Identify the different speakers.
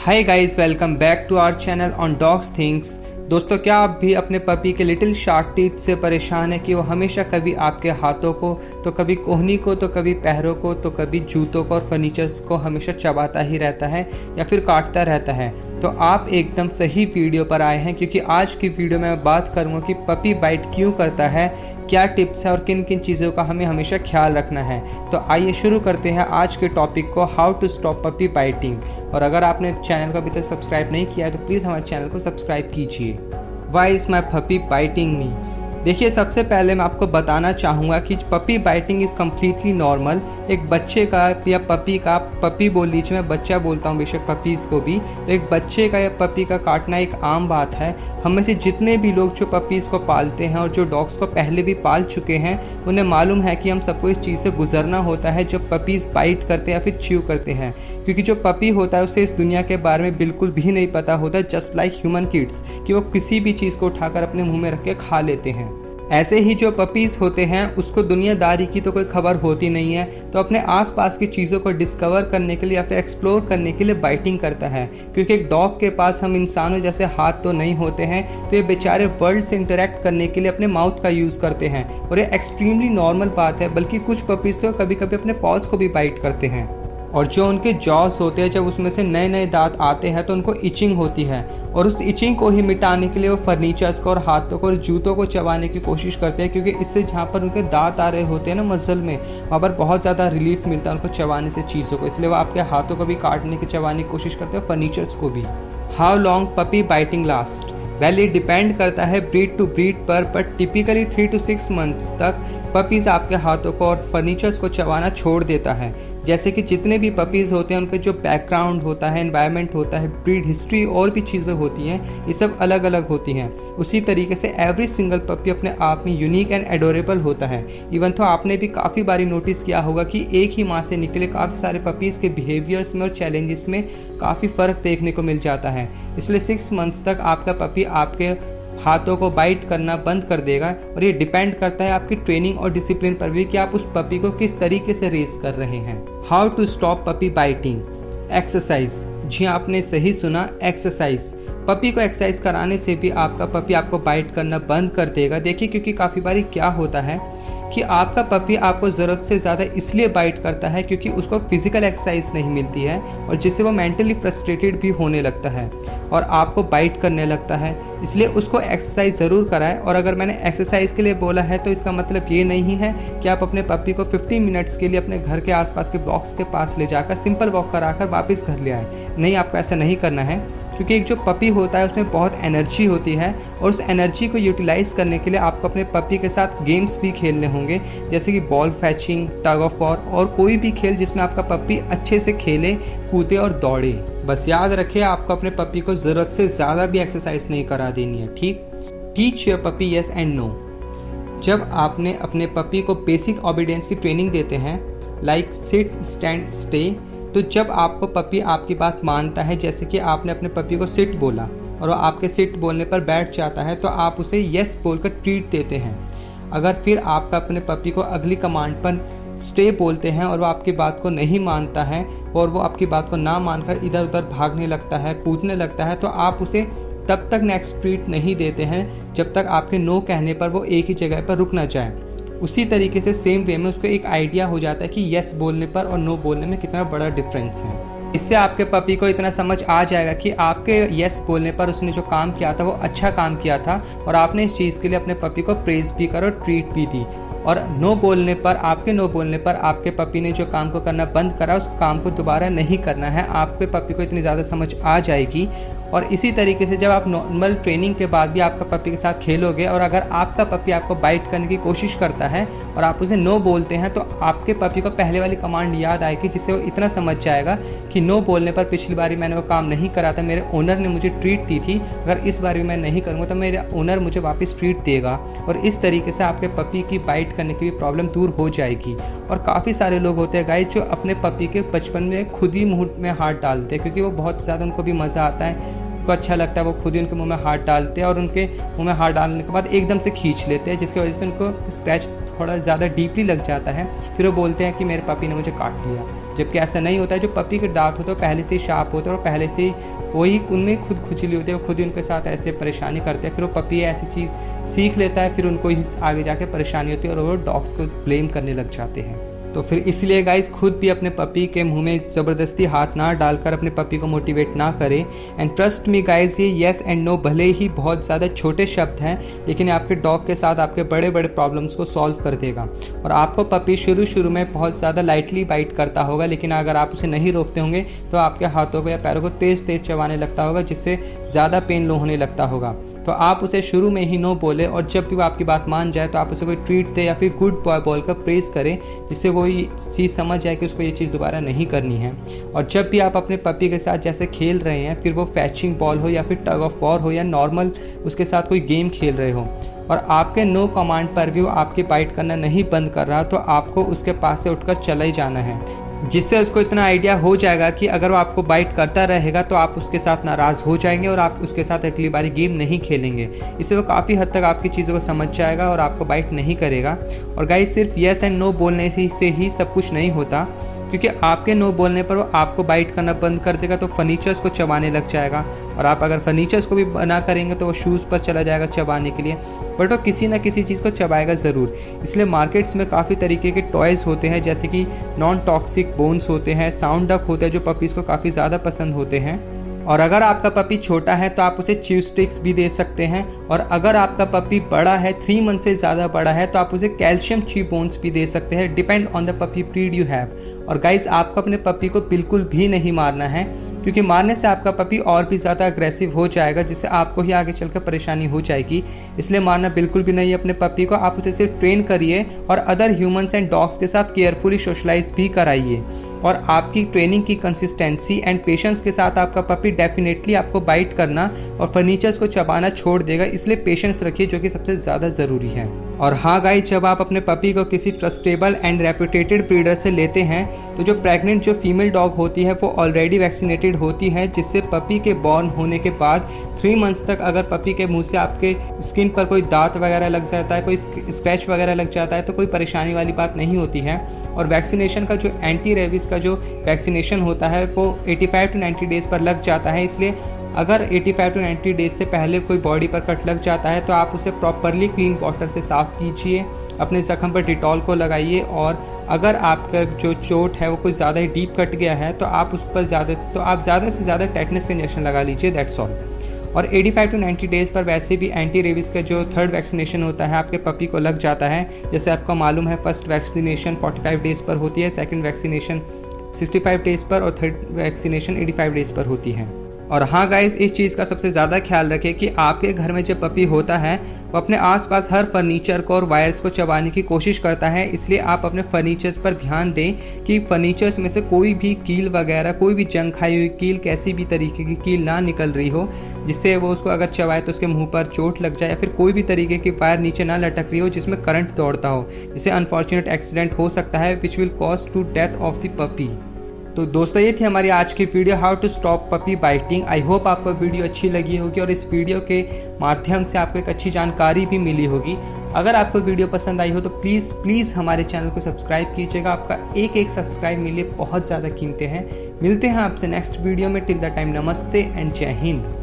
Speaker 1: Hi guys, welcome back to our channel on dogs things. दोस्तों, क्या आप भी अपने पपी के लिटिल शार्क टीथ से परेशान है कि वो हमेशा कभी आपके हाथों को, तो कभी कोहनी को, तो कभी पैरों को, तो कभी जूतों को और फर्नीचर्स को हमेशा चबाता ही रहता है या फिर काटता रहता है? तो आप एकदम सही वीडियो पर आए हैं, क्योंकि आज की वीडियो में मैं बात करूंगा कि पपी बाइट क्यों करता है, क्या टिप्स है और किन किन चीज़ों का हमें हमेशा ख्याल रखना है। तो आइए शुरू करते हैं आज के टॉपिक को, how to stop puppy biting. और अगर आपने चैनल को अभी तक सब्सक्राइब नहीं किया है तो प्लीज़ हमारे चैनल को सब्सक्राइब कीजिए। Why is my puppy biting me? देखिए, सबसे पहले मैं आपको बताना चाहूँगा कि puppy biting is completely normal. एक बच्चे का या पपी बोल लीजिए, मैं बच्चा बोलता हूँ बेशक पपीज़ को भी, तो एक बच्चे का या पपी का काटना एक आम बात है। हम में से जितने भी लोग जो पपीज़ को पालते हैं और जो डॉग्स को पहले भी पाल चुके हैं, उन्हें मालूम है कि हम सबको इस चीज़ से गुजरना होता है जब पपीज़ बाइट करते हैं या फिर च्यू करते हैं। क्योंकि जो पपी होता है उसे इस दुनिया के बारे में बिल्कुल भी नहीं पता होता, जस्ट लाइक ह्यूमन किड्स, कि वो किसी भी चीज़ को उठाकर अपने मुंह में रख के खा लेते हैं। ऐसे ही जो पपीज़ होते हैं उसको दुनियादारी की तो कोई खबर होती नहीं है, तो अपने आसपास की चीज़ों को डिस्कवर करने के लिए या फिर एक्सप्लोर करने के लिए बाइटिंग करता है। क्योंकि एक डॉग के पास हम इंसानों जैसे हाथ तो नहीं होते हैं, तो ये बेचारे वर्ल्ड से इंटरेक्ट करने के लिए अपने माउथ का यूज़ करते हैं, और ये एक्सट्रीमली नॉर्मल बात है। बल्कि कुछ पपीज़ तो कभी कभी अपने पॉज को भी बाइट करते हैं, और जो उनके जॉस होते हैं, जब उसमें से नए नए दांत आते हैं तो उनको इचिंग होती है, और उस इचिंग को ही मिटाने के लिए वो फर्नीचर्स को और हाथों को और जूतों को चबाने की कोशिश करते हैं। क्योंकि इससे जहाँ पर उनके दांत आ रहे होते हैं ना मसल में, वहाँ पर बहुत ज़्यादा रिलीफ मिलता है उनको चबाने से चीज़ों को, इसलिए वो आपके हाथों को भी काटने की चबाने की कोशिश करते हैं, फर्नीचर्स को भी। How long puppy biting last? Well, ये डिपेंड करता है ब्रीड टू ब्रीड पर, बट टिपिकली 3 to 6 मंथ्स तक पपीज़ आपके हाथों को और फर्नीचर्स को चबाना छोड़ देता है। जैसे कि जितने भी पपीज़ होते हैं उनके जो बैकग्राउंड होता है, एनवायरनमेंट होता है, ब्रीड हिस्ट्री और भी चीज़ें होती हैं, ये सब अलग अलग होती हैं। उसी तरीके से एवरी सिंगल पपी अपने आप में यूनिक एंड एडोरेबल होता है। इवन तो आपने भी काफ़ी बारी नोटिस किया होगा कि एक ही माँ से निकले काफ़ी सारे पपीज़ के बिहेवियर्स में और चैलेंजेस में काफ़ी फ़र्क देखने को मिल जाता है। इसलिए 6 मंथ्स तक आपका पपी आपके हाथों को बाइट करना बंद कर देगा, और ये डिपेंड करता है आपकी ट्रेनिंग और डिसिप्लिन पर भी कि आप उस पपी को किस तरीके से रेस कर रहे हैं। How to stop puppy biting? Exercise. जी, आपने सही सुना, एक्सरसाइज। पपी को एक्सरसाइज कराने से भी आपका पपी आपको बाइट करना बंद कर देगा। देखिए, क्योंकि काफ़ी बारी क्या होता है कि आपका पपी आपको ज़रूरत से ज़्यादा इसलिए बाइट करता है क्योंकि उसको फिजिकल एक्सरसाइज नहीं मिलती है, और जिससे वो मेंटली फ्रस्ट्रेटेड भी होने लगता है और आपको बाइट करने लगता है। इसलिए उसको एक्सरसाइज ज़रूर कराएं। और अगर मैंने एक्सरसाइज के लिए बोला है तो इसका मतलब ये नहीं है कि आप अपने पपी को 15 मिनट्स के लिए अपने घर के आसपास के ब्लॉक्स के पास ले जाकर सिंपल वॉक कराकर वापस घर ले आए। नहीं, आपको ऐसा नहीं करना है, क्योंकि एक जो पपी होता है उसमें बहुत एनर्जी होती है, और उस एनर्जी को यूटिलाइज़ करने के लिए आपको अपने पपी के साथ गेम्स भी खेलने होंगे, जैसे कि बॉल फैचिंग, टग ऑफ वॉर, और कोई भी खेल जिसमें आपका पपी अच्छे से खेले, कूदे और दौड़े। बस याद रखिए, आपको अपने पपी को ज़रूरत से ज़्यादा भी एक्सरसाइज नहीं करा देनी है, ठीक? Teach your puppy yes and no. जब आपने अपने पपी को बेसिक ओबीडियंस की ट्रेनिंग देते हैं, लाइक सिट, स्टैंड, स्टे, तो जब आपको पपी आपकी बात मानता है, जैसे कि आपने अपने पपी को सिट बोला और वो आपके सिट बोलने पर बैठ जाता है, तो आप उसे येस बोलकर ट्रीट देते हैं। अगर फिर आपका अपने पपी को अगली कमांड पर स्टे बोलते हैं और वो आपकी बात को नहीं मानता है और वो आपकी बात को ना मानकर इधर उधर भागने लगता है, कूदने लगता है, तो आप उसे तब तक नेक्स्ट ट्रीट नहीं देते हैं जब तक आपके नो कहने पर वो एक ही जगह पर रुक ना जाए। उसी तरीके से सेम वे में उसको एक आइडिया हो जाता है कि येस बोलने पर और नो बोलने में कितना बड़ा डिफरेंस है। इससे आपके पपी को इतना समझ आ जाएगा कि आपके येस बोलने पर उसने जो काम किया था वो अच्छा काम किया था, और आपने इस चीज़ के लिए अपने पपी को प्रेज भी करा और ट्रीट भी दी। और नो बोलने पर, आपके नो बोलने पर आपके पपी ने जो काम को करना बंद करा, उस काम को दोबारा नहीं करना है। आपके पपी को इतनी ज़्यादा समझ आ जाएगी। और इसी तरीके से जब आप नॉर्मल ट्रेनिंग के बाद भी आपका पपी के साथ खेलोगे, और अगर आपका पपी आपको बाइट करने की कोशिश करता है और आप उसे नो बोलते हैं, तो आपके पपी को पहले वाली कमांड याद आएगी, जिससे वो इतना समझ जाएगा कि नो बोलने पर पिछली बारी मैंने वो काम नहीं करा था, मेरे ओनर ने मुझे ट्रीट दी थी, अगर इस बार भी मैं नहीं करूँगा तो मेरा ओनर मुझे वापस ट्रीट देगा। और इस तरीके से आपके पपी की बाइट करने की भी प्रॉब्लम दूर हो जाएगी। और काफ़ी सारे लोग होते हैं गाइस जो अपने पपी के बचपन में खुद ही मुंह में हाथ डालते हैं, क्योंकि वो बहुत ज़्यादा उनको भी मज़ा आता है, को अच्छा लगता है, वो खुद ही उनके मुंह में हाथ डालते हैं और उनके मुंह में हाथ डालने के बाद एकदम से खींच लेते हैं, जिसकी वजह से उनको स्क्रैच थोड़ा ज़्यादा डीपली लग जाता है, फिर वो बोलते हैं कि मेरे पपी ने मुझे काट लिया। जबकि ऐसा नहीं होता है। जो पपी के दांत होते हैं पहले से ही शार्प होते हैं और पहले से ही वही उनमें खुद खुजली होती है, वो खुद ही उनके साथ ऐसे परेशानी करते हैं, फिर वो पपी ऐसी चीज़ सीख लेता है, फिर उनको ही आगे जाके परेशानी होती है और वो डॉग्स को ब्लेम करने लग जाते हैं। तो फिर इसलिए गाइस खुद भी अपने पपी के मुंह में ज़बरदस्ती हाथ ना डालकर अपने पपी को मोटिवेट ना करें। एंड ट्रस्ट मी गाइस, ये येस एंड नो भले ही बहुत ज़्यादा छोटे शब्द हैं, लेकिन आपके डॉग के साथ आपके बड़े बड़े प्रॉब्लम्स को सॉल्व कर देगा। और आपको पपी शुरू में बहुत ज़्यादा लाइटली बाइट करता होगा, लेकिन अगर आप उसे नहीं रोकते होंगे तो आपके हाथों को या पैरों को तेज़ चबाने लगता होगा, जिससे ज़्यादा पेन होने लगता होगा। तो आप उसे शुरू में ही नो बोले और जब भी वो आपकी बात मान जाए तो आप उसे कोई ट्रीट दे या फिर गुड बॉय बोलकर प्रेज़ करें, जिससे वो ये चीज़ समझ जाए कि उसको ये चीज़ दोबारा नहीं करनी है। और जब भी आप अपने पपी के साथ जैसे खेल रहे हैं, फिर वो फैचिंग बॉल हो या फिर टग ऑफ वॉर हो या नॉर्मल उसके साथ कोई गेम खेल रहे हो और आपके नो कमांड पर भी वो आपकी बाइट करना नहीं बंद कर रहा, तो आपको उसके पास से उठकर चला ही जाना है, जिससे उसको इतना आइडिया हो जाएगा कि अगर वो आपको बाइट करता रहेगा तो आप उसके साथ नाराज़ हो जाएंगे और आप उसके साथ अगली बारी गेम नहीं खेलेंगे। इससे वो काफ़ी हद तक आपकी चीज़ों को समझ जाएगा और आपको बाइट नहीं करेगा। और गाइस सिर्फ येस एंड नो बोलने से ही सब कुछ नहीं होता, क्योंकि आपके नो बोलने पर वो आपको बाइट करना बंद कर देगा तो फर्नीचर्स को चबाने लग जाएगा, और आप अगर फर्नीचर्स को भी बना करेंगे तो वो शूज़ पर चला जाएगा चबाने के लिए, बट वो किसी ना किसी चीज़ को चबाएगा ज़रूर। इसलिए मार्केट्स में काफ़ी तरीके के टॉयज़ होते हैं, जैसे कि नॉन टॉक्सिक बोन्स होते हैं, साउंड डक होते हैं, जो पपीज़ को काफ़ी ज़्यादा पसंद होते हैं। और अगर आपका पपी छोटा है तो आप उसे च्यू स्टिक्स भी दे सकते हैं, और अगर आपका पपी बड़ा है 3 मंथ से ज़्यादा बड़ा है तो आप उसे कैल्शियम ची बोन्स भी दे सकते हैं, depend on the puppy breed you have. और गाइज आपको अपने पपी को बिल्कुल भी नहीं मारना है, क्योंकि मारने से आपका पपी और भी ज़्यादा अग्रेसिव हो जाएगा, जिससे आपको ही आगे चलकर परेशानी हो जाएगी। इसलिए मारना बिल्कुल भी नहीं है अपने पपी को। आप उसे सिर्फ ट्रेन करिए और अदर ह्यूमंस एंड डॉग्स के साथ केयरफुली सोशलाइज भी कराइए, और आपकी ट्रेनिंग की कंसिस्टेंसी एंड पेशेंस के साथ आपका पपी डेफिनेटली आपको बाइट करना और फर्नीचर्स को चबाना छोड़ देगा। इसलिए पेशेंस रखिए, जो कि सबसे ज़्यादा ज़रूरी है। और हाँ गाइस, जब आप अपने पपी को किसी ट्रस्टेबल एंड रेपुटेटेड ब्रीडर से लेते हैं तो जो प्रेग्नेंट जो फीमेल डॉग होती है वो ऑलरेडी वैक्सीनेटेड होती है, जिससे पपी के बॉर्न होने के बाद 3 मंथ्स तक अगर पपी के मुंह से आपके स्किन पर कोई दांत वगैरह लग जाता है, कोई स्क्रैच वगैरह लग जाता है, तो कोई परेशानी वाली बात नहीं होती है। और वैक्सीनेशन का जो एंटी रेबीज़ का जो वैक्सीनेशन होता है वो 85 to 90 डेज़ पर लग जाता है। इसलिए अगर 85 to 90 डेज से पहले कोई बॉडी पर कट लग जाता है तो आप उसे प्रॉपरली क्लीन वाटर से साफ़ कीजिए, अपने ज़ख्म पर डिटॉल को लगाइए, और अगर आपका जो चोट है वो कुछ ज़्यादा ही डीप कट गया है तो आप उस पर ज़्यादा से ज़्यादा टेटनस का इंजेक्शन लगा लीजिए, दैट्स ऑल। और 85 to 90 डेज़ पर वैसे भी एंटी रेबीज़ का जो 3rd वैक्सीनेशन होता है आपके पपी को लग जाता है। जैसे आपको मालूम है, फर्स्ट वैक्सीनेशन 45 डेज़ पर होती है, सेकंड वैक्सीनेशन 65 डेज़ पर और 3rd वैक्सीनेशन 85 डेज़ पर होती है। और हाँ गाइस, इस चीज़ का सबसे ज़्यादा ख्याल रखें कि आपके घर में जब पपी होता है वो अपने आसपास हर फर्नीचर को और वायर्स को चबाने की कोशिश करता है। इसलिए आप अपने फर्नीचर्स पर ध्यान दें कि फर्नीचर्स में से कोई भी कील वगैरह, कोई भी जंग खाई हुई कील, कैसी भी तरीके की कील ना निकल रही हो, जिससे वो उसको अगर चबाए तो उसके मुंह पर चोट लग जाए, या फिर कोई भी तरीके की वायर नीचे ना लटक रही हो जिसमें करंट दौड़ता हो, जिससे अनफॉर्चुनेट एक्सीडेंट हो सकता है which will cause to death of the puppy. तो दोस्तों, ये थी हमारी आज की वीडियो, how to stop puppy biting. I hope आपको वीडियो अच्छी लगी होगी और इस वीडियो के माध्यम से आपको एक अच्छी जानकारी भी मिली होगी। अगर आपको वीडियो पसंद आई हो तो प्लीज़ हमारे चैनल को सब्सक्राइब कीजिएगा। आपका एक सब्सक्राइब मेरे लिए बहुत ज़्यादा कीमती है। मिलते हैं आपसे नेक्स्ट वीडियो में। टिल द टाइम, नमस्ते एंड जय हिंद।